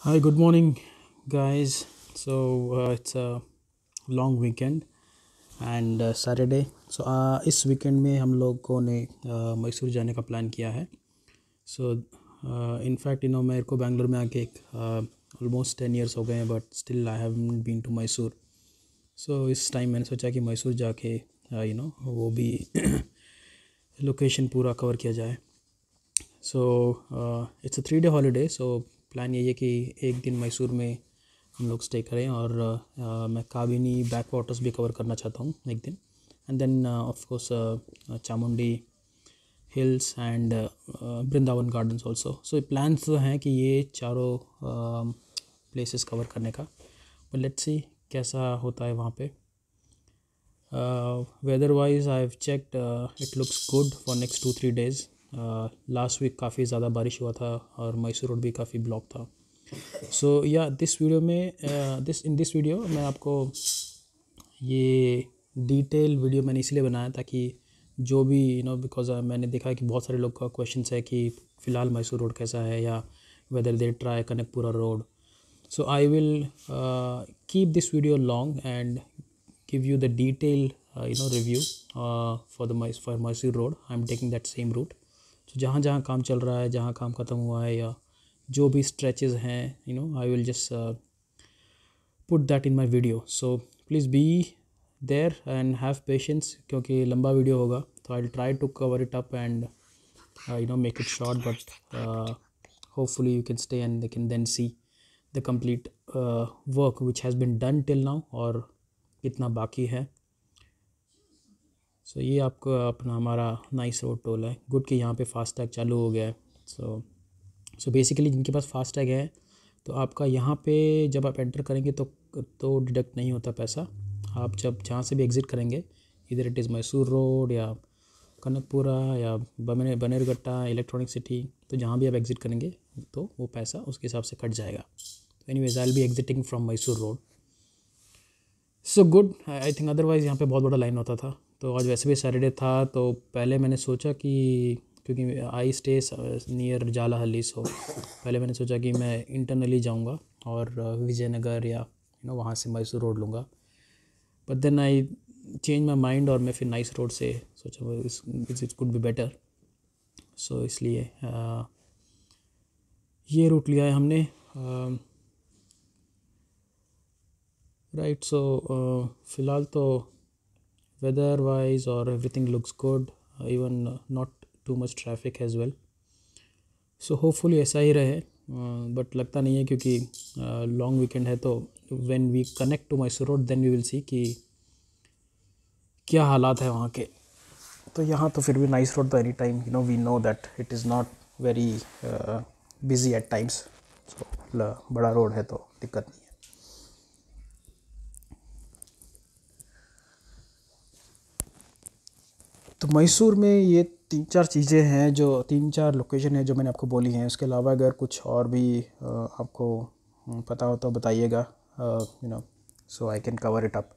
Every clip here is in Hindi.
Hi, good morning, guys. It's a long weekend and Saturday. इस वीकेंड में हम लोगों ने मैसूर जाने का प्लान किया है. सो इनफैक्ट मेरे को बैंगलोर में आके ऑलमोस्ट 10 years हो गए हैं, but still I haven't been to Mysore. So इस टाइम मैंने सोचा कि मैसूर जाके वो भी लोकेशन पूरा कवर किया जाए. So it's a 3 day holiday. So plan यही है कि एक दिन मैसूर में हम लोग स्टे करें और मैं काबिनी बैक वाटर्स भी कवर करना चाहता हूँ एक दिन. And then of course Chamundi hills and Vrindavan gardens also. So plans तो हैं कि ये चारों प्लेसेस कवर करने का. बट लेट्स सी कैसा होता है वहाँ पे. Weather wise I have checked, it looks good for next 2-3 days. Last week काफ़ी ज़्यादा बारिश हुआ था और मैसूर रोड भी काफ़ी ब्लॉक था. सो या दिस वीडियो में इन दिस वीडियो मैं आपको ये डिटेल वीडियो मैंने इसलिए बनाया ताकि जो भी बिकॉज मैंने देखा है कि बहुत सारे लोग का क्वेश्चन है कि फ़िलहाल मैसूर रोड कैसा है या whether they try Kanakapura road. So I will keep this video long and give you the detailed review for Mysore road. I'm taking that same route. So जहाँ जहाँ काम चल रहा है, जहाँ काम ख़त्म हुआ है या जो भी stretches हैं, I will just put that in my video. So please be there and have patience क्योंकि लंबा वीडियो होगा. तो I'll try to cover it up and make it short, but hopefully you can stay and they can then see the complete work which has been done till now और कितना बाकी है. सो ये आपको अपना हमारा नाइस रोड टोल है. गुड कि यहाँ पे फास्टैग चालू हो गया है. सो बेसिकली जिनके पास फास्टैग है तो आपका यहाँ पे जब आप एंटर करेंगे तो डिडक्ट नहीं होता पैसा. आप जब जहाँ से भी एग्ज़िट करेंगे, इधर इट इज़ मैसूर रोड या कनकपुरा या बनेरघट्टा इलेक्ट्रॉनिक सिटी, तो जहाँ भी आप एग्ज़िट करेंगे तो वो पैसा उसके हिसाब से कट जाएगा. तो anyways I will be exiting from Mysore road. So good. I think otherwise यहाँ पे बहुत बड़ा लाइन होता था. तो आज वैसे भी सैटरडे था तो पहले मैंने सोचा कि क्योंकि आई स्टे नियर जालाहली, सो पहले मैंने सोचा कि मैं इंटरनली जाऊँगा और विजयनगर या वहाँ से मैसूर रोड लूँगा. But then I change my mind और मैं फिर नाइस रोड से सोचा it could be better. So इसलिए ये रूट लिया है हमने. राइट. सो फ़िलहाल तो weather wise or everything looks good, even not too much traffic as well. So hopefully ऐसा ही रहे. बट लगता नहीं है क्योंकि लॉन्ग वीकेंड है. तो when we connect to Mysore road then we will see कि क्या हालात है वहाँ के. तो यहाँ तो फिर भी नाइस रोड तो any time we know that it is not very busy at times. So बड़ा रोड है तो दिक्कत नहीं है. तो मैसूर में ये 3-4 चीज़ें हैं, जो 3-4 लोकेशन है जो मैंने आपको बोली हैं. उसके अलावा अगर कुछ और भी आपको पता हो तो बताइएगा. So I can cover it up.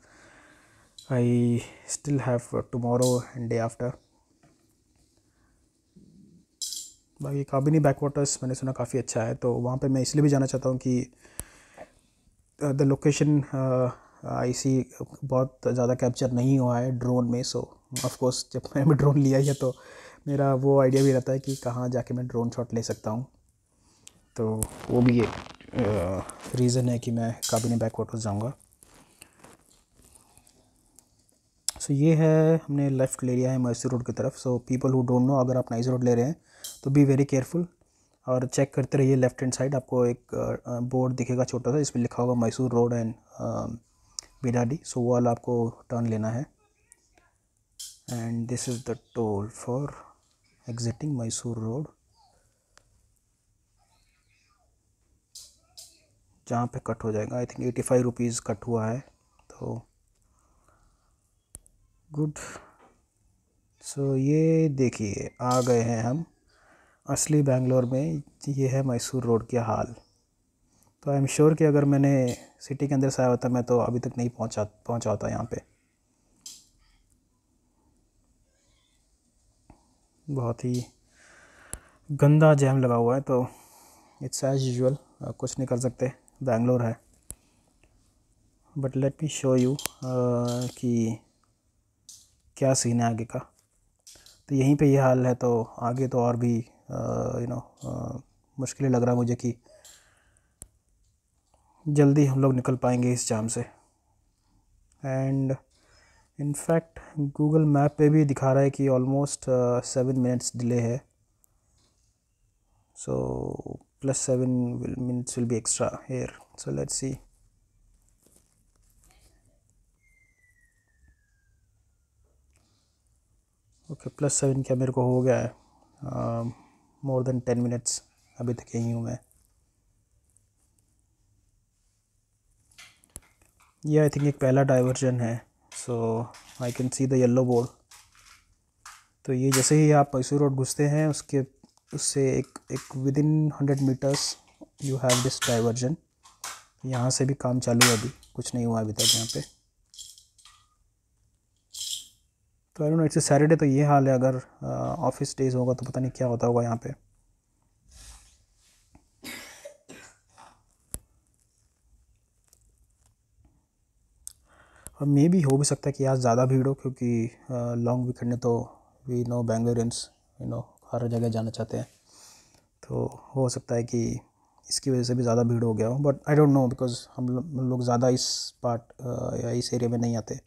I still have tomorrow and day after. बाकी काबिनी बैक वाटर्स मैंने सुना काफ़ी अच्छा है, तो वहाँ पे मैं इसलिए भी जाना चाहता हूँ कि द लोकेशन आई सी बहुत ज़्यादा कैप्चर नहीं हुआ है ड्रोन में. सो ऑफ कोर्स जब मैंने ड्रोन लिया है तो मेरा वो आइडिया भी रहता है कि कहाँ जाके मैं ड्रोन शॉट ले सकता हूँ. तो वो भी एक रीज़न है कि मैं काबिनी बैक वाटर्स जाऊँगा. सो ये है, हमने लेफ़्ट ले लिया है मैसूर रोड की तरफ. So people who don't know, अगर आप नाइस रोड ले रहे हैं तो बी वेरी केयरफुल और चेक करते रहिए. लेफ्ट हैंड साइड आपको एक बोर्ड दिखेगा छोटा सा, इसमें लिखा होगा मैसूर रोड एंड बिराडी. सो वो वाला आपको टर्न लेना है. And this is the toll for exiting Mysore road, जहाँ पे कट हो जाएगा. आई थिंक 85 रुपीज़ कट हुआ है. तो गुड. सो ये देखिए आ गए हैं हम असली बेंगलोर में. ये है मैसूर रोड का हाल. तो आई एम श्योर कि अगर मैंने सिटी के अंदर से आया होता मैं तो अभी तक नहीं पहुंचा होता यहाँ पे. बहुत ही गंदा जैम लगा हुआ है. तो इट्स एज यूजुअल कुछ नहीं कर सकते, बैंगलोर है। But let me show you कि क्या सीन है आगे का। तो यहीं पे ये हाल है, तो आगे तो और भी मुश्किल लग रहा है मुझे कि जल्दी हम लोग निकल पाएंगे इस जाम से। एंड इनफैक्ट गूगल मैप पे भी दिखा रहा है कि ऑलमोस्ट 7 मिनट्स डिले है। सो +7 minutes will be extra here. So let's see. Okay, +7 क्या मेरे को हो गया है, मोर देन 10 मिनट्स अभी तक यहीं हूँ मैं। ये आई थिंक एक पहला डाइवर्जन है। So I can see the yellow board. तो ये जैसे ही आप मैसूर रोड घुसते हैं उससे एक within 100 meters you have this diversion. यहाँ से भी काम चालू है, अभी कुछ नहीं हुआ अभी तक यहाँ पे। तो आई डोंट नो, इट्स सैटरडे तो ये हाल है। अगर ऑफिस डेज होगा तो पता नहीं क्या होता होगा यहाँ पे। और मे भी हो भी सकता है कि आज ज़्यादा भीड़ हो, क्योंकि लॉन्ग वीकेंड में तो वी नो बैंगलोरियंस हर जगह जाना चाहते हैं। तो हो सकता है कि इसकी वजह से भी ज़्यादा भीड़ हो गया हो। But I don't no, because हम लोग ज़्यादा इस पार्ट या इस एरिया में नहीं आते।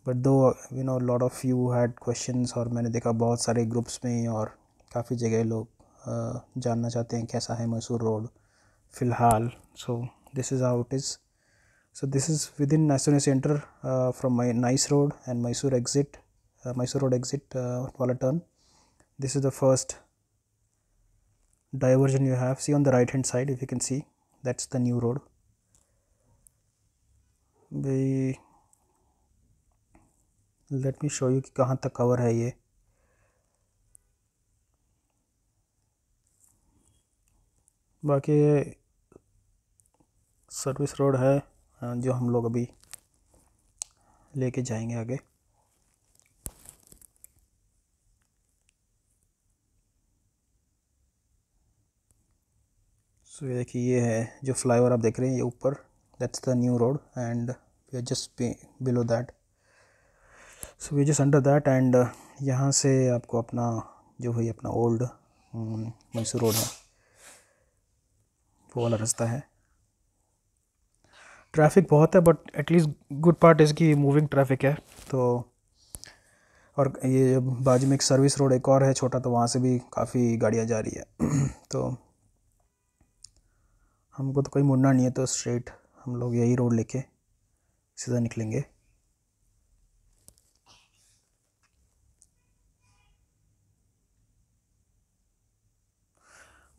बट दो lot of you had questions, और मैंने देखा बहुत सारे ग्रुप्स में और काफ़ी जगह लोग जानना चाहते हैं कैसा है मैसूर रोड फ़िलहाल। सो this is how it is. So this is within as soon as you enter from my Nice Road and Mysore exit, Mysore Road exit wala turn. This is the first diversion you have. See on the right hand side, if you can see, that's the new road. Let me show you कि कहाँ तक कवर है ये। बाकी सर्विस रोड है जो हम लोग अभी लेके जाएंगे आगे। सो ये देखिए, ये है जो फ्लाईओवर आप देख रहे हैं ये ऊपर, that's the new road and we are just below that. So we just under that and यहाँ से आपको अपना जो है अपना ओल्ड मैसूर रोड है वो वाला रास्ता है। ट्रैफिक बहुत है, बट एटलीस्ट गुड पार्ट इसकी मूविंग ट्रैफिक है। तो और ये बाजू में एक सर्विस रोड एक और है छोटा, तो वहाँ से भी काफ़ी गाड़ियाँ जा रही है। तो हमको तो कहीं मुड़ना नहीं है, तो स्ट्रेट हम लोग यही रोड लेके सीधा निकलेंगे।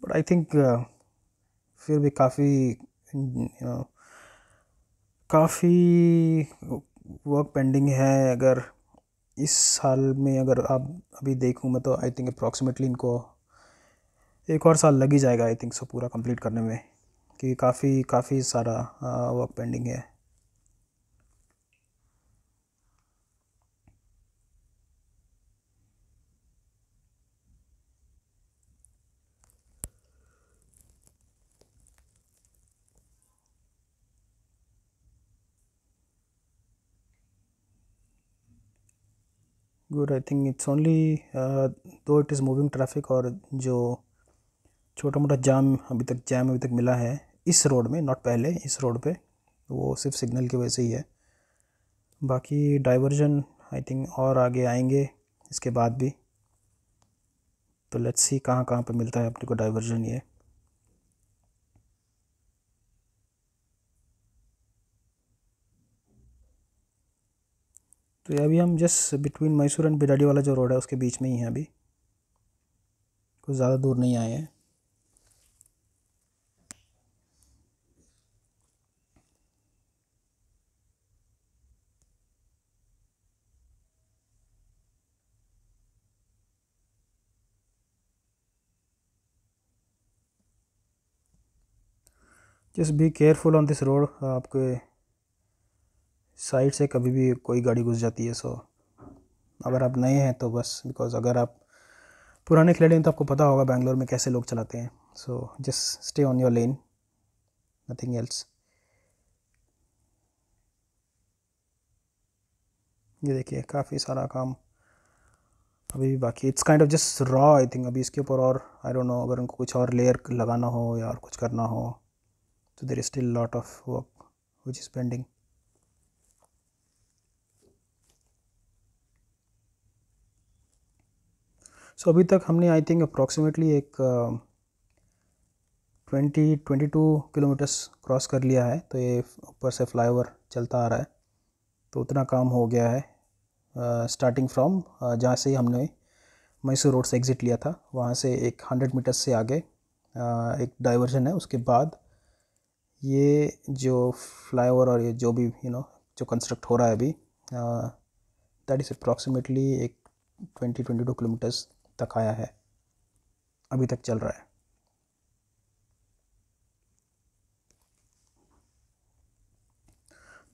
बट आई थिंक फिर भी काफ़ी वर्क पेंडिंग है। अगर इस साल में अगर आप अभी देखूँ मैं, तो आई थिंक अप्रॉक्सीमेटली इनको 1 और साल लग ही जाएगा आई थिंक सो पूरा कंप्लीट करने में, कि काफ़ी सारा वर्क पेंडिंग है। Good, I think it's only दो इट इज़ मूविंग ट्रैफिक, और जो छोटा मोटा जाम अभी तक मिला है इस रोड में, नॉट पहले इस रोड पे, वो सिर्फ सिग्नल की वजह से ही है। बाकी डाइवर्जन आई थिंक और आगे आएंगे इसके बाद भी। तो लेट्स सी कहाँ कहाँ पे मिलता है अपने को डाइवर्जन ये। तो ये अभी हम जस्ट बिटवीन मैसूर एंड बिराड़ी वाला जो रोड है उसके बीच में ही है, अभी कुछ ज़्यादा दूर नहीं आए हैं। Just be careful on this road, आपके साइड से कभी भी कोई गाड़ी घुस जाती है। सो अगर आप नए हैं तो बस, बिकॉज अगर आप पुराने खिलाड़ी हैं तो आपको पता होगा बैंगलोर में कैसे लोग चलाते हैं। so just stay on your lane, nothing else. ये देखिए काफ़ी सारा काम अभी भी बाकी, it's kind of just raw I think. अभी इसके ऊपर और आई डोंट नो अगर उनको कुछ और लेयर लगाना हो या और कुछ करना हो, तो there is still lot of work which is pending. So अभी तक हमने आई थिंक अप्रॉक्सीमेटली एक 22 किलोमीटर्स क्रॉस कर लिया है। तो ये ऊपर से फ्लाईओवर चलता आ रहा है, तो उतना काम हो गया है। स्टार्टिंग फ्रॉम जहाँ से ही हमने मैसूर रोड से एग्ज़िट लिया था, वहाँ से एक 100 मीटर्स से आगे एक डाइवर्जन है। उसके बाद ये जो फ्लाईओवर और ये जो भी जो कंस्ट्रक्ट हो रहा है अभी, दैट इज़ अप्रॉक्सीमेटली एक 22 किलोमीटर्स तक आया है, अभी तक चल रहा है।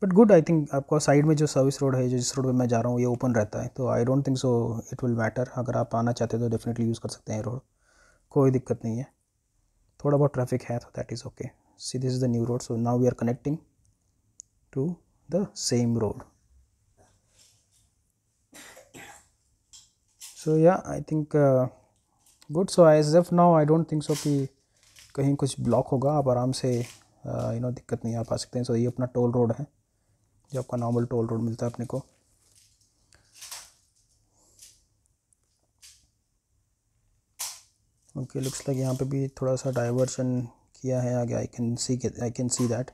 बट गुड, आई थिंक आपको साइड में जो सर्विस रोड है, जो जिस रोड पे मैं जा रहा हूँ, ये ओपन रहता है, तो आई don't think so it will matter. अगर आप आना चाहते हो तो डेफिनेटली यूज़ कर सकते हैं रोड, कोई दिक्कत नहीं है। थोड़ा बहुत ट्रैफिक है तो that is okay. See this is the new road, so now we are connecting to the same road. So yeah I think good. So as of now I don't think so कि कहीं कुछ ब्लॉक होगा। आप आराम से दिक्कत नहीं, आप आ सकते हैं। सो ये अपना टोल रोड है, जो आपका नॉर्मल टोल रोड मिलता है अपने को। ओके, लुक्स लाइक यहाँ पे भी थोड़ा सा डाइवर्शन किया है आगे। आई कैन सी दैट।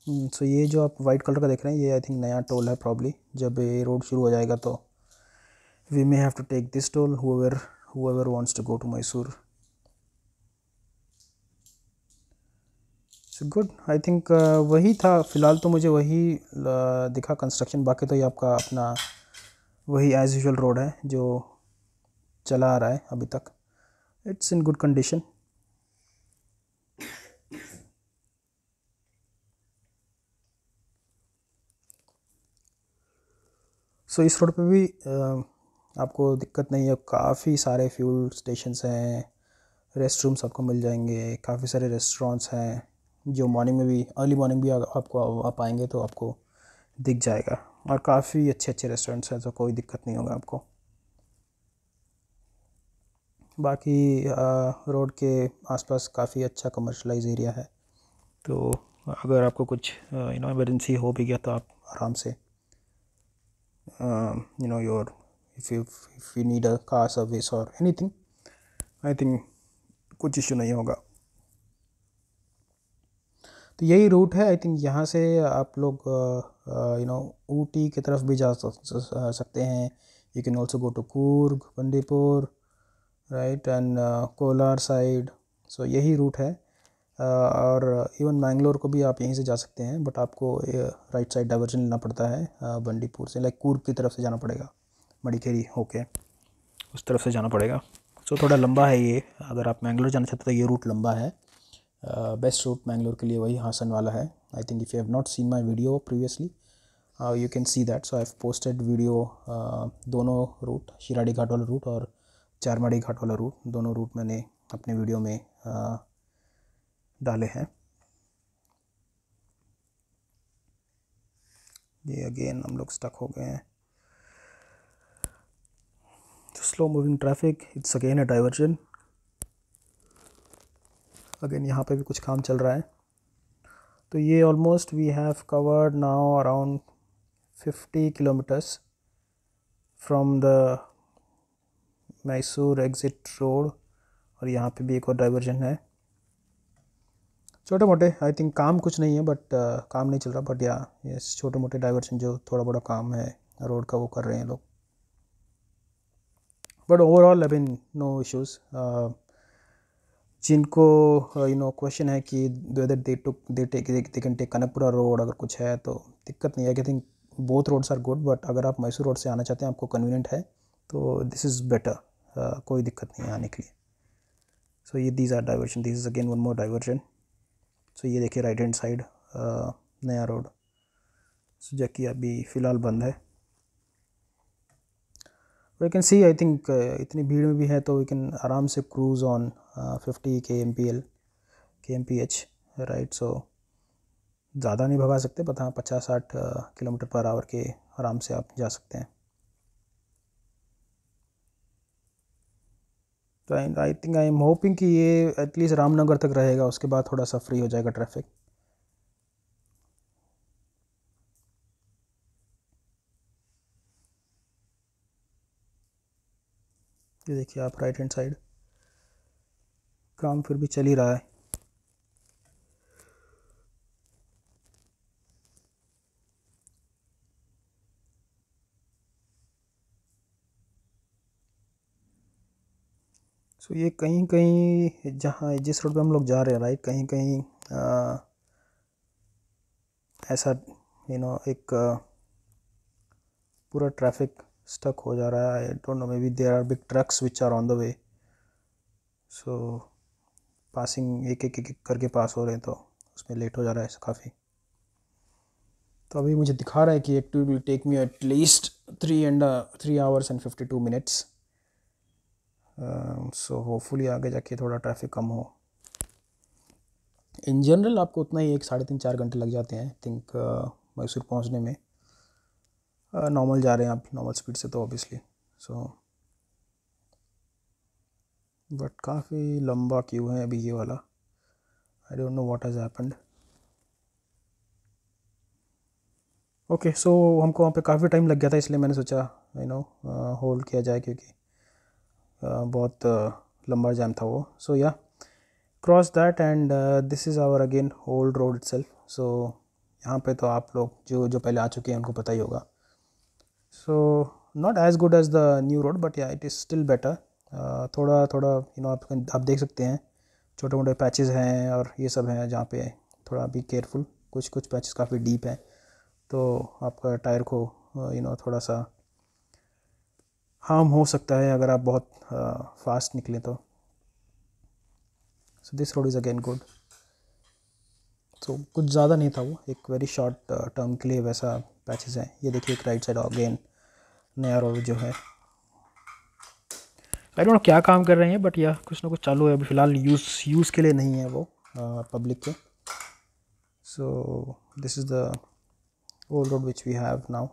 सो ये जो आप वाइट कलर का देख रहे हैं, ये आई थिंक नया टोल है प्रॉब्ली। जब ये रोड शुरू हो जाएगा तो we may have to take this toll, whoever wants to go to Mysore. So good, I think वही था फ़िलहाल तो मुझे वही दिखा कंस्ट्रक्शन। बाकी तो ये आपका अपना वही एज़ यूजुअल रोड है जो चला आ रहा है अभी तक। It's in good condition. So इस रोड पे भी आपको दिक्कत नहीं है। काफ़ी सारे फ्यूल स्टेशंस हैं, रेस्ट रूम्स आपको मिल जाएंगे, काफ़ी सारे रेस्टोरेंट्स हैं जो मॉर्निंग में भी, अर्ली मॉर्निंग भी आपको आप आएंगे तो आपको दिख जाएगा। और काफ़ी अच्छे अच्छे रेस्टोरेंट्स हैं, तो कोई दिक्कत नहीं होगा आपको। बाकी रोड के आसपास काफ़ी अच्छा कमर्शलाइज एरिया है, तो अगर आपको कुछ इमरजेंसी हो भी गया तो आप आराम से your if you need a car service or anything, I think कुछ इशू नहीं होगा। तो यही रूट है आई थिंक। यहाँ से आप लोग ऊटी की तरफ भी जा सकते हैं। You can also go to Coorg, Bandipur, right, and Kolar side. So यही रूट है। और इवन मैंगलोर को भी आप यहीं से जा सकते हैं, बट आपको राइट साइड डाइवर्जन लेना पड़ता है बंदीपुर से, लाइक कूर्ग की तरफ से जाना पड़ेगा, मडिकेरी होके उस तरफ से जाना पड़ेगा। सो थोड़ा लंबा है ये। अगर आप मैंगलोर जाना चाहते हैं तो ये रूट लंबा है। बेस्ट रूट मैंगलोर के लिए वही हासन वाला है। I think if you have not seen my video previously, you can see that. So I have posted video दोनों रूट, शिराडी घाट वाला रूट और चारमाड़ी घाट वाला रूट, दोनों रूट मैंने अपने वीडियो में डाले हैं। ये अगेन हम लोग स्टक हो गए हैं। Slow moving traffic, it's again a diversion. Again यहाँ पे भी कुछ काम चल रहा है। तो ये almost we have covered now around 50 kilometers from the Mysore exit road. और यहाँ पे भी एक और डाइवर्जन है। छोटे मोटे आई थिंक काम कुछ नहीं है, बट काम नहीं चल रहा, बट या यस छोटे मोटे डाइवर्जन जो थोड़ा बड़ा काम है रोड का वो कर रहे हैं लोग। But overall I mean no issues. जिनको क्वेश्चन है कि whether they can take Kanakapura road, अगर कुछ है तो दिक्कत नहीं है। I think both roads are good, but अगर आप मैसूर रोड से आना चाहते हैं, आपको कन्वीनियंट है, तो दिस इज़ बेटर। कोई दिक्कत नहीं है आने के लिए। सो ये these are diversion, this is again one more diversion. So ये देखिए राइट हैंड साइड नया रोड, जो कि अभी फ़िलहाल बंद है। You can see I think इतनी भीड़ में भी है तो वी कैन आराम से क्रूज़ ऑन 50 kmph राइट. सो ज़्यादा नहीं भगा सकते बट हाँ 50-60 किलोमीटर पर आवर के आराम से आप जा सकते हैं. तो आई थिंक आई एम होपिंग कि ये एटलीस्ट रामनगर तक रहेगा, उसके बाद थोड़ा सा फ्री हो जाएगा ट्रैफिक. ये देखिए आप राइट हैंड साइड काम फिर भी चल ही रहा है. सो ये कहीं कहीं जहाँ जिस रोड पे हम लोग जा रहे हैं राइट, कहीं कहीं ऐसा एक पूरा ट्रैफिक स्टक हो जा रहा है. I don't know, maybe there are big trucks which are on the way. So passing एक एक एक करके पास हो रहे हैं तो उसमें लेट हो जा रहा है काफ़ी. तो अभी मुझे दिखा रहा है कि it will take me at least 3 hours and 52 minutes. सो होपफुली आगे जाके थोड़ा ट्रैफिक कम हो. इन जनरल आपको उतना ही 3-4 घंटे लग जाते हैं आई थिंक मैसूर पहुंचने में. नॉर्मल जा रहे हैं आप नॉर्मल स्पीड से तो ऑब्वियसली. सो बट काफ़ी लंबा क्यू है अभी ये वाला. आई don't know what has happened. Okay so हमको वहाँ पे काफ़ी टाइम लग गया था इसलिए मैंने सोचा होल्ड किया जाए क्योंकि बहुत लंबा जाम था वो. So yeah cross that and this is our again old road itself. So यहाँ पे तो आप लोग जो पहले आ चुके हैं उनको पता ही होगा. So not as good as the new road but yeah it is still better. थोड़ा थोड़ा आप देख सकते हैं छोटे मोटे पैचेस हैं और ये सब हैं जहाँ पे थोड़ा बी केयरफुल. कुछ कुछ पैचेस काफ़ी डीप हैं तो आपका टायर को थोड़ा सा हार्म हो सकता है अगर आप बहुत फास्ट निकलें तो. So this road is again good. तो कुछ ज़्यादा नहीं था वो, एक वेरी शॉर्ट टर्म के लिए वैसा पैचेस हैं. ये देखिए एक राइट साइड अगेन नया रोड जो है. आई डोंट नो क्या काम कर रहे हैं बट या कुछ ना कुछ चालू है. अभी फ़िलहाल यूज़ के लिए नहीं है वो पब्लिक के. So this is the old road which we have now.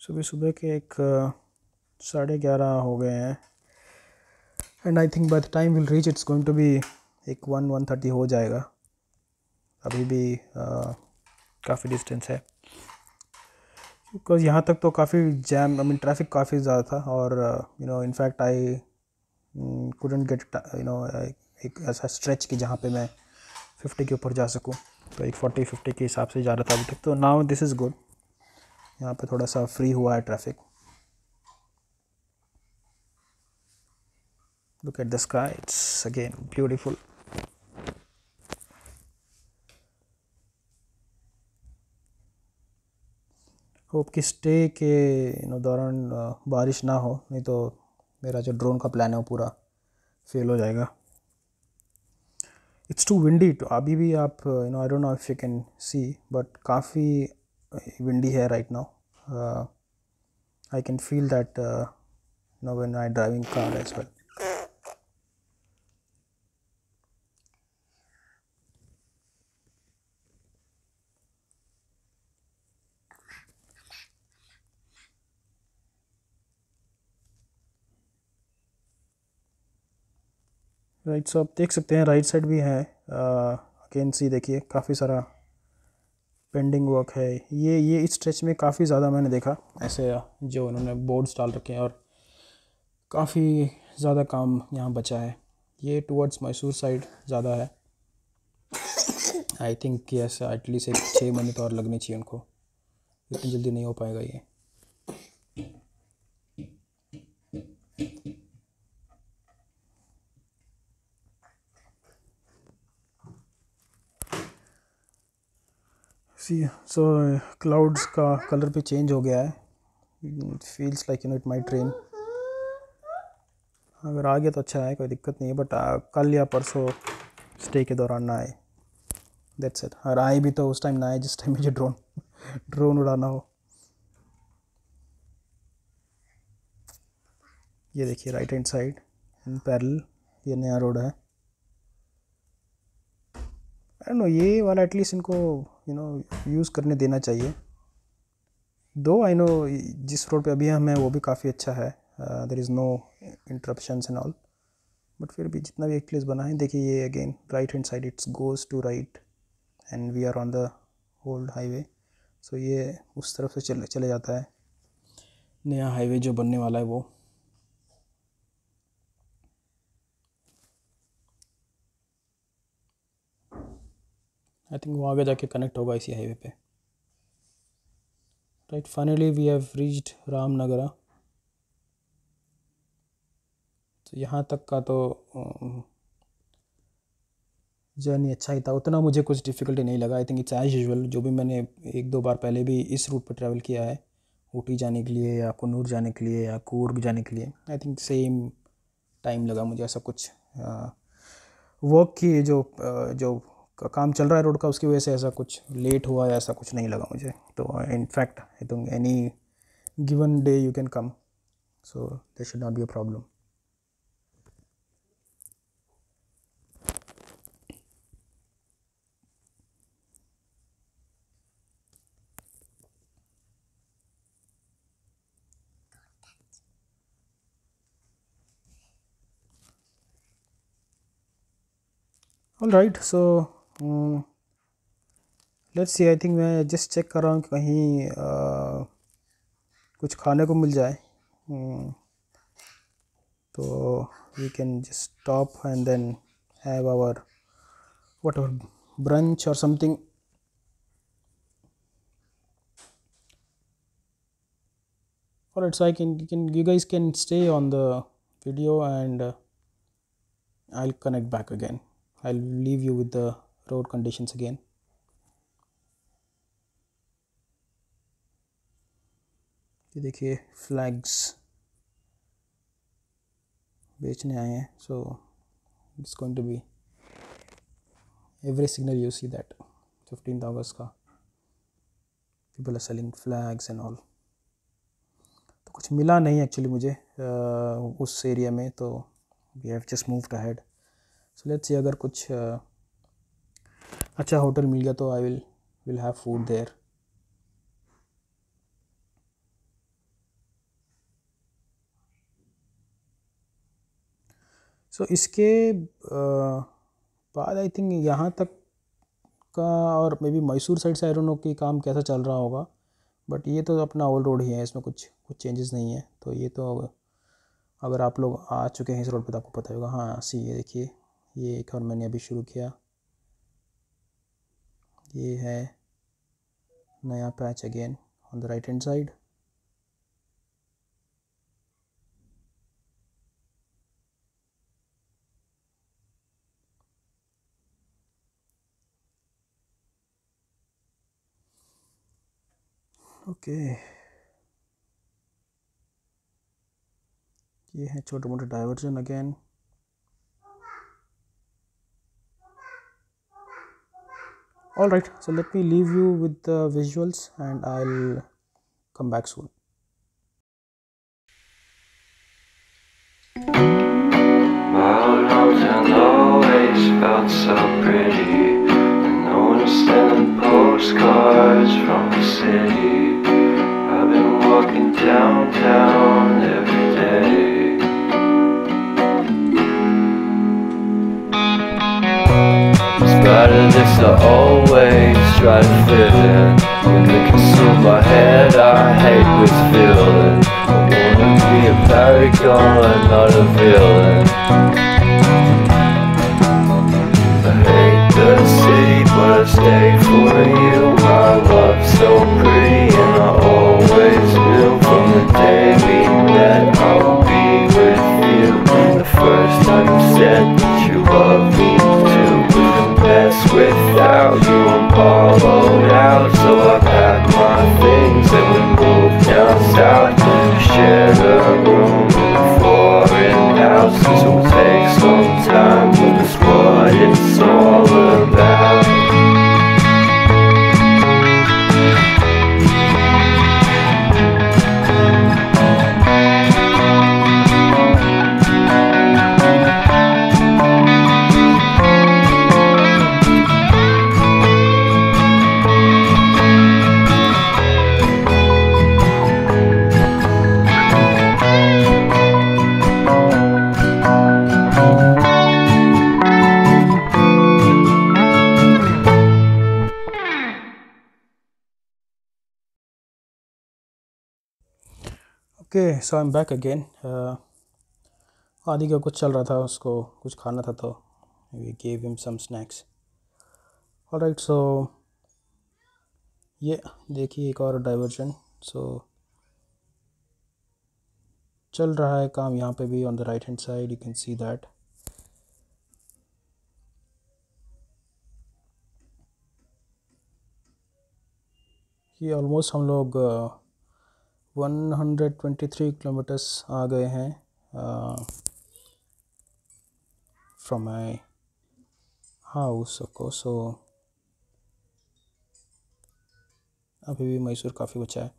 सुबह सुबह के एक 11:30 हो गए हैं and I think by the time will reach it's going to be एक 1:30 हो जाएगा. अभी भी काफ़ी डिस्टेंस है बिकॉज यहाँ तक तो काफ़ी जैम ट्रैफिक काफ़ी ज़्यादा था और इनफैक्ट आई कुडंट गेट एक ऐसा स्ट्रेच कि जहाँ पे मैं 50 के ऊपर जा सकूँ. तो एक 40-50 के हिसाब से जा रहा था अभी तक. तो नाउ दिस इज़ गुड. यहाँ पे थोड़ा सा फ्री हुआ है traffic. Look at the sky, it's again beautiful. Hope कि स्टे के दौरान बारिश ना हो, नहीं तो मेरा जो ड्रोन का प्लान है वो पूरा फेल हो जाएगा. It's too windy. तो अभी भी आप I don't know if you can see but काफ़ी विंडी है right now. I can feel that when I driving car as well. Right. So आप देख सकते हैं राइट साइड भी है. अगेन सी देखिए काफ़ी सारा पेंडिंग वर्क है. ये इस स्ट्रेच में काफ़ी ज़्यादा मैंने देखा ऐसे जो उन्होंने बोर्ड्स डाल रखे हैं और काफ़ी ज़्यादा काम यहाँ बचा है. ये टुवर्ड्स मैसूर साइड ज़्यादा है. आई थिंक कि ऐसा एटलीस्ट 6 महीने तो और लगने चाहिए उनको. इतनी जल्दी नहीं हो पाएगा ये. सो क्लाउड्स का कलर भी चेंज हो गया है. It feels like it might rain. अगर आ गया तो अच्छा है, कोई दिक्कत नहीं है, बट कल या परसों स्टे के दौरान ना आए. That's it. और आए भी तो उस टाइम ना आए जिस टाइम मुझे ड्रोन उड़ाना हो. ये देखिए right hand side in parallel ये नया रोड है. आई नो ये वाला एटलीस्ट इनको यूज़ करने देना चाहिए. दो आई नो जिस रोड पे अभी हम हैं वो भी काफ़ी अच्छा है. There is no interruptions and all, but फिर भी जितना भी एक प्लेस बना है. देखिए ये again right hand side it's goes to right and we are on the old highway. So ये उस तरफ से चले जाता है. नया हाईवे जो बनने वाला है वो. आई थिंक वो आगे जाके कनेक्ट होगा इसी हाईवे पे. Right, finally we have reached Ramanagara. तो यहाँ तक का तो जर्नी अच्छा ही था. उतना मुझे कुछ डिफ़िकल्टी नहीं लगा. I think it's as usual जो भी मैंने एक दो बार पहले भी इस रूट पर ट्रैवल किया है, ऊटी जाने के लिए या कुन्नूर जाने के लिए या कूर्ग जाने के लिए. आई थिंक सेम टाइम लगा मुझे. ऐसा कुछ वर्क की जो काम चल रहा है रोड का उसकी वजह से ऐसा कुछ लेट हुआ या ऐसा कुछ नहीं लगा मुझे. तो in fact I think any given day you can come, so there should not be a problem. All right, so let's see. I think मैं जस्ट चेक कर रहा हूँ कि कहीं कुछ खाने को मिल जाए. तो we can just stop and then have our whatever brunch or something. Alright, so you guys can stay on the video and I'll connect back again. I'll leave you with the road conditions again. ये देखिए फ्लैग्स बेचने आए हैं. So it's going to be every signal you see that 15th August का people are selling flags and all. तो कुछ मिला नहीं एक्चुअली मुझे उस एरिया में. तो we have just moved ahead. So let's see अगर कुछ अच्छा होटल मिल गया तो I will have food there. So इसके बाद आई थिंक यहाँ तक का और मे बी मैसूर साइड से आई डोंट नो कि काम कैसा चल रहा होगा, बट ये तो अपना ओल्ड रोड ही है. इसमें कुछ चेंजेस नहीं है. तो ये तो अगर आप लोग आ चुके हैं इस रोड पे तो आपको पता होगा. हाँ सी ये देखिए ये एक और मैंने अभी शुरू किया. ये है नया patch again on the right hand side. Okay ये है छोटे मोटे diversion again. All right, so let me leave you with the visuals and I'll come back soon. My old hometown always felt so pretty, and no one's sending postcards from the city. I've been walking downtown every day. Despite of this I always try to fit in. When they consume my head I hate this feeling. I wanna be a paragon, not a villain. I hate the city but I stay for you. My love's so pretty and I always knew from the day we met I would be with you. The first time you said that you love me too. Without you I'm hollowed out. Okay, so I am back again. आदि का कुछ चल रहा था, उसको कुछ खाना था तो we gave him some snacks. Alright, so ये देखिए एक और डाइवर्जन। सो चल रहा है काम यहाँ पे भी। On the right hand side you can see that. ये ऑलमोस्ट हम लोग 123 किलोमीटर्स आ गए हैं फ्रॉम माई हाउस को। सो अभी भी मैसूर काफ़ी बचा है।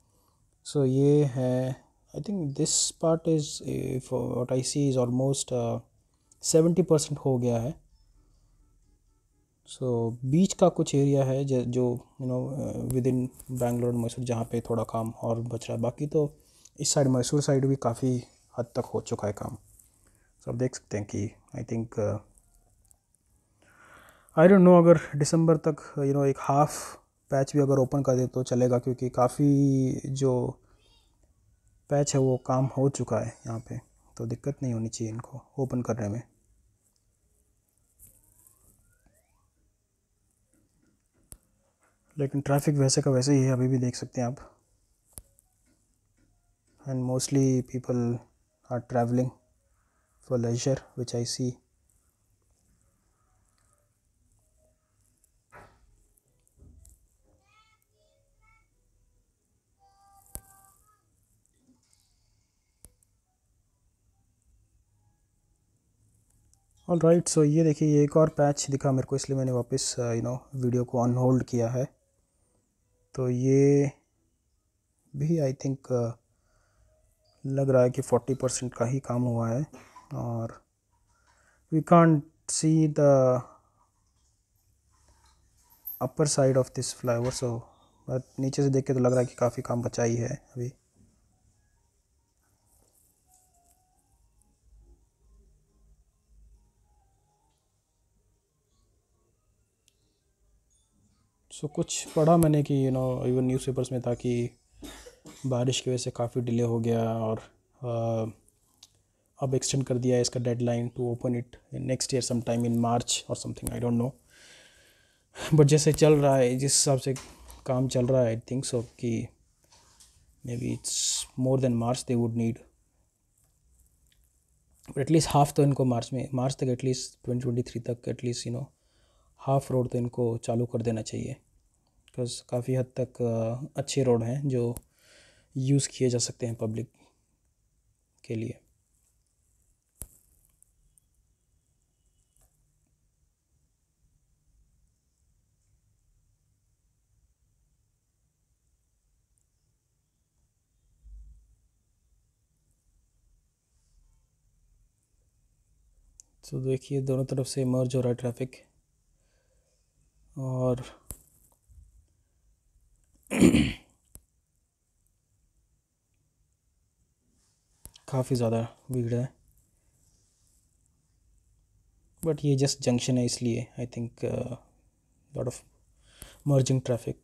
सो ये है, I think this part is what I see is almost 70% हो गया है। सो बीच का कुछ एरिया है जो you know with in Bangalore Mysore जहाँ पे थोड़ा काम और बच रहा है। बाकी तो इस साइड मैसूर साइड भी काफ़ी हद तक हो चुका है काम। सो आप देख सकते हैं कि आई थिंक आई डोंट नो अगर दिसंबर तक एक हाफ पैच भी अगर ओपन कर दे तो चलेगा, क्योंकि काफ़ी जो पैच है वो काम हो चुका है यहाँ पे, तो दिक्कत नहीं होनी चाहिए इनको ओपन करने में। लेकिन ट्रैफिक वैसे का वैसे ही है, अभी भी देख सकते हैं आप। And mostly people are travelling for leisure which I see. Alright, so ये देखिए ये एक और पैच दिखा मेरे को, इसलिए मैंने वापस वीडियो को ऑन होल्ड किया है। तो ये भी आई थिंक लग रहा है कि 40% का ही काम हुआ है। और we can't see the upper side of this flyover, so but नीचे से देख के तो लग रहा है कि काफ़ी काम बचा ही है अभी। सो कुछ पढ़ा मैंने कि इवन न्यूज़पेपर्स में था कि बारिश की वजह से काफ़ी डिले हो गया और अब एक्सटेंड कर दिया है इसका deadline to open it next year some time in March और something, I don't know. But जैसे चल रहा है, जिस हिसाब से काम चल रहा है, आई थिंक सो कि maybe it's more than March they would need. But at least half तो इनको मार्च तक एटलीस्ट 2023 तक एटलीस्ट हाफ रोड तो इनको चालू कर देना चाहिए, बिकॉज काफ़ी हद तक अच्छे रोड हैं जो यूज़ किए जा सकते हैं पब्लिक के लिए। तो देखिए दोनों तरफ से मर्ज हो रहा है ट्रैफिक, और काफ़ी ज़्यादा भीड़ है। बट ये जस्ट जंक्शन है, इसलिए I think lot of merging traffic.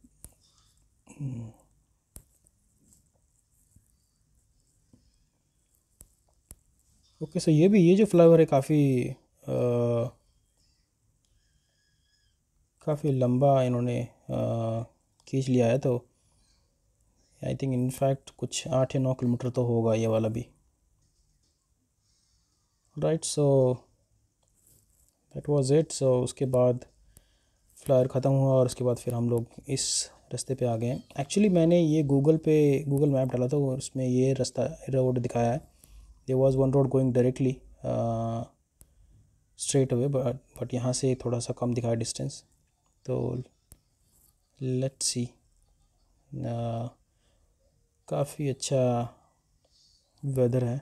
Okay, so ये जो फ्लाईओवर है काफ़ी लंबा इन्होंने खींच लिया है, तो आई थिंक इनफैक्ट कुछ 8 या 9 किलोमीटर तो होगा ये वाला भी। Right, so that was it. So उसके बाद फ्लायर ख़त्म हुआ और उसके बाद फिर हम लोग इस रास्ते पे आ गए हैं। एक्चुअली मैंने ये गूगल मैप डाला था, उसमें ये रास्ता रोड दिखाया है। There was one road going directly straight away, but यहाँ से थोड़ा सा कम दिखाया डिस्टेंस। तो लेट्स सी, काफ़ी अच्छा वेदर है।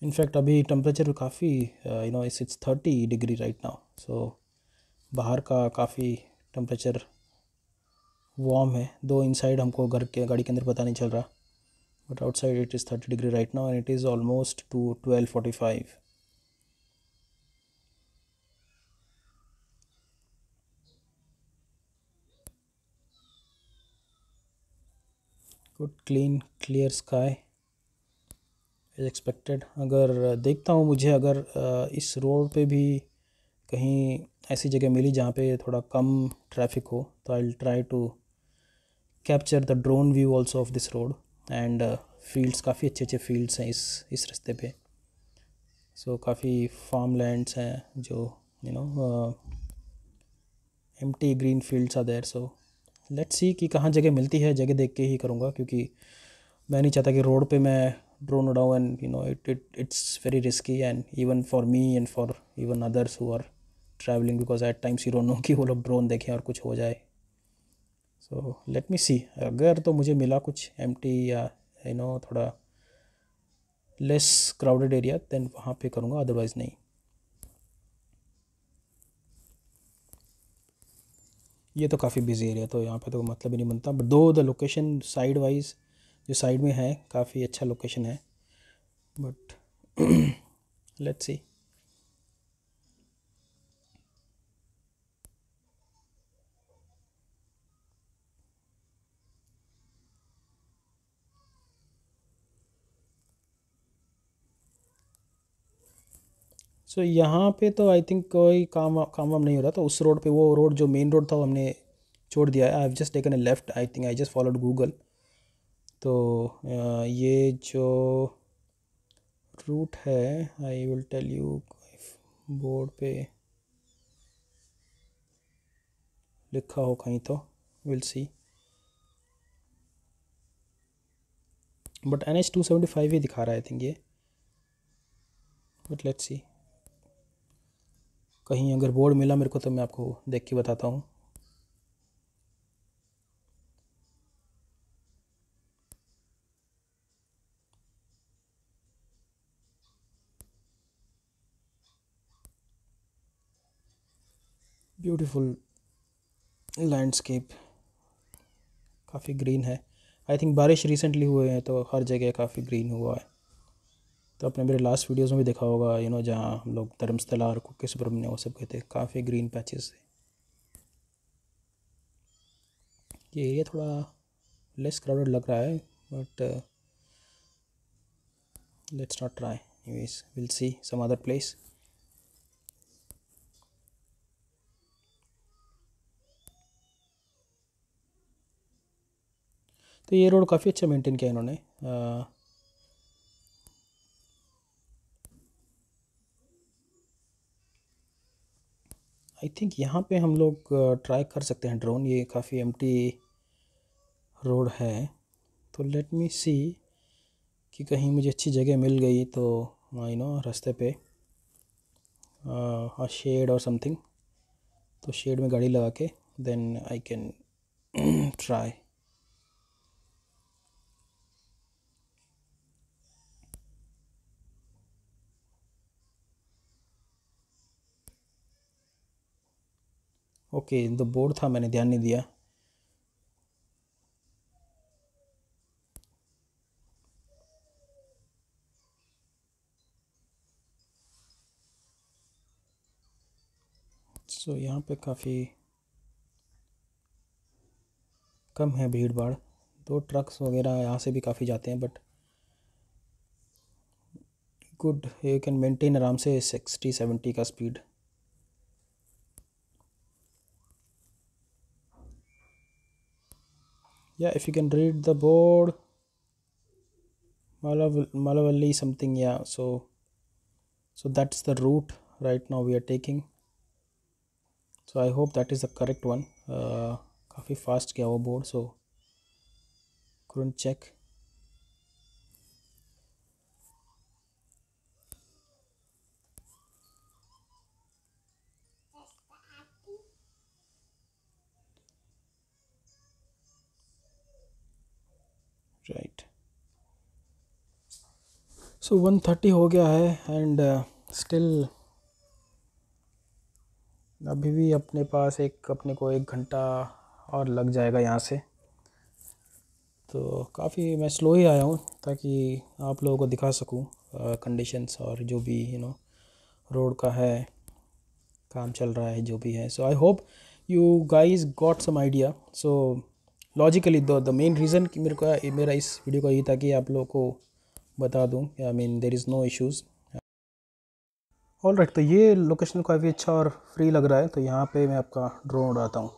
इनफैक्ट अभी टेम्परेचर काफ़ी इट्स 30 डिग्री राइट नाउ। सो बाहर का काफ़ी टेम्परेचर वार्म है, दो इनसाइड हमको गाड़ी के अंदर पता नहीं चल रहा, but outside it is 30 degree right now and it is almost to 12:45। Good clean clear sky as expected. अगर देखता हूँ, मुझे अगर इस रोड पे भी कहीं ऐसी जगह मिली जहाँ पे थोड़ा कम ट्रैफिक हो, तो I will try to capture the drone view also of this road. And fields, काफ़ी अच्छे अच्छे फील्ड्स हैं इस रास्ते पे। सो काफ़ी फार्म लैंड्स हैं जो you know empty green fields are there. So let's see कि कहाँ जगह मिलती है, जगह देख के ही करूँगा, क्योंकि मैं नहीं चाहता कि रोड पे मैं ड्रोन उड़ाऊँ and it's very risky and even for me and for even others who are travelling, because at times you don't know कि वो लोग ड्रोन देखें और कुछ हो जाए। सो लेट मी सी, अगर तो मुझे मिला कुछ एम्प्टी या थोड़ा लेस क्राउडेड एरिया, देन वहाँ पे करूँगा, अदरवाइज़ नहीं। ये तो काफ़ी बिजी एरिया, तो यहाँ पे तो मतलब ही नहीं बनता, बट दो द लोकेशन साइड वाइज जो साइड में है काफ़ी अच्छा लोकेशन है, बट लेट्स सी। सो यहाँ पे तो आई थिंक कोई काम वाम नहीं हो रहा, तो उस रोड पे, वो रोड जो मेन रोड था वो हमने छोड़ दिया है। I have just taken a left, I think I just followed Google. तो ये जो रूट है, I will tell you, board पे लिखा हो कहीं तो विल सी, बट NH 275 ही दिखा रहा है आई थिंक ये, बट लेट्स सी। कहीं अगर बोर्ड मिला मेरे को तो मैं आपको देख के बताता हूँ। ब्यूटीफुल लैंडस्केप, काफ़ी ग्रीन है। आई थिंक बारिश रिसेंटली हुए हैं तो हर जगह काफ़ी ग्रीन हुआ है। तो आपने मेरे लास्ट वीडियोस में भी देखा होगा, जहाँ हम लोग धर्मस्थला और कुक्के सुब्रमण्य वो सब गए थे, काफ़ी ग्रीन पैचेस थे। ये एरिया थोड़ा लेस क्राउडेड लग रहा है, but let's not try, anyways will see some other place. तो ये रोड काफ़ी अच्छा मेंटेन किया इन्होंने। आई थिंक यहाँ पे हम लोग ट्राई कर सकते हैं ड्रोन, ये काफ़ी एम्प्टी रोड है। तो लेट मी सी कि कहीं मुझे अच्छी जगह मिल गई तो रास्ते पे शेड और समथिंग, तो शेड में गाड़ी लगा के then I can try. Okay, तो बोर्ड था, मैंने ध्यान नहीं दिया। सो यहाँ पे काफ़ी कम है भीड़ भाड़, दो ट्रक्स वगैरह यहाँ से भी काफ़ी जाते हैं, but good, you can maintain आराम से 60-70 का स्पीड। या if you can read the board, Malavalli something, yeah. So that's the route right now we are taking. So I hope that is the correct one. काफ़ी फास्ट गया वो board, so couldn't check. Right, so 1:30 हो गया है एंड स्टिल अभी भी अपने को 1 घंटा और लग जाएगा यहाँ से। तो काफ़ी मैं स्लो ही आया हूँ ताकि आप लोगों को दिखा सकूँ कंडीशंस और जो भी रोड का है, काम चल रहा है जो भी है। So I hope you guys got some idea. So logically the main reason कि मेरा इस वीडियो का ये था कि आप लोगों को बता दूं, I mean there is no issues. All right, तो ये लोकेशन काफ़ी अच्छा और फ्री लग रहा है, तो यहाँ पे मैं आपका ड्रोन उड़ाता हूँ।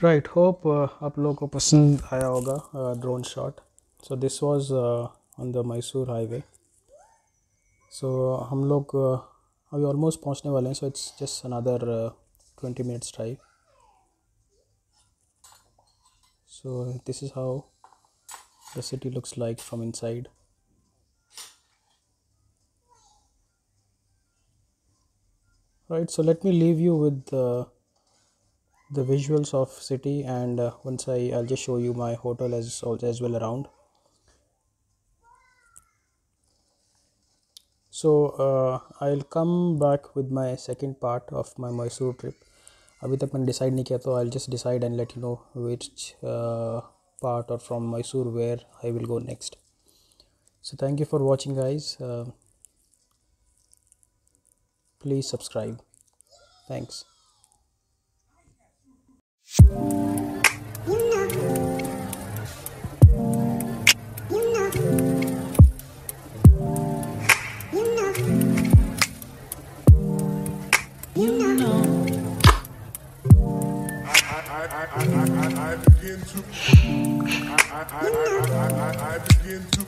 राइट, होप आप लोगों को पसंद आया होगा drone shot. So this was on the Mysore highway. So हम लोग अभी ऑलमोस्ट पहुंचने वाले हैं, so it's just another 20 minutes drive. So this is how the city looks like from inside. Right, so let me leave you with the visuals of city, and once I'll just show you my hotel as well around. So I'll come back with my second part of my Mysore trip. अभी तक मैंने decide नहीं किया, तो I'll just decide and let you know which part or from Mysore where I will go next. So thank you for watching, guys. Please subscribe. Thanks. I begin to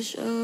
show.